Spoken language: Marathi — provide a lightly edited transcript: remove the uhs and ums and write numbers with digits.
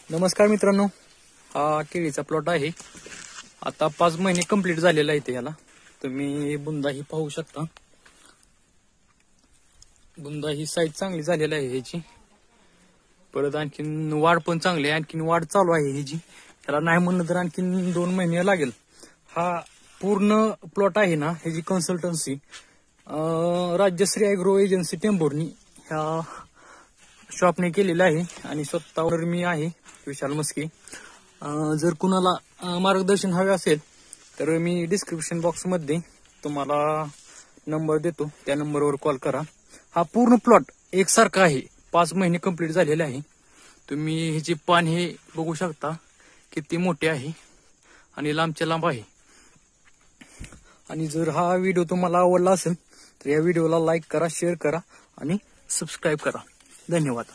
नमस्कार मित्रांनो, हा केळीचा प्लॉट आहे. आता 5 महिने कंप्लीट झालेला आहे ते. याला तुम्ही बुंदा ही पाहू शकता. बुंदा ही साईज चांगली झालेली आहे ह्याची. परत आणखीन वाढ पण चांगली आहे, आणखीन वाढ चालू आहे ह्याची. त्याला नाही म्हणलं तर आणखीन 2 महिने लागेल. हा पूर्ण प्लॉट आहे ना, ह्याची consultancy Rajyashri agro agency Tembhurni ह्या शॉपने केलेला आहे आणि स्वतःवर मी आहे विशाल मस्के. जर कुणाला मार्गदर्शन हवे असेल तर मी डिस्क्रिप्शन बॉक्स मध्ये तुम्हाला नंबर देतो, त्या नंबरवर कॉल करा. हा पूर्ण प्लॉट एकसारखा आहे, 5 महिने कंप्लीट झालेले आहे. तुम्ही ह्याचे पान हे बघू शकता किती मोठे आहे आणि लांबचे लांब आहे. आणि जर हा व्हिडिओ तुम्हाला आवडला असेल तर या व्हिडिओला लाईक करा, शेअर करा आणि सबस्क्राईब करा. धन्यवाद.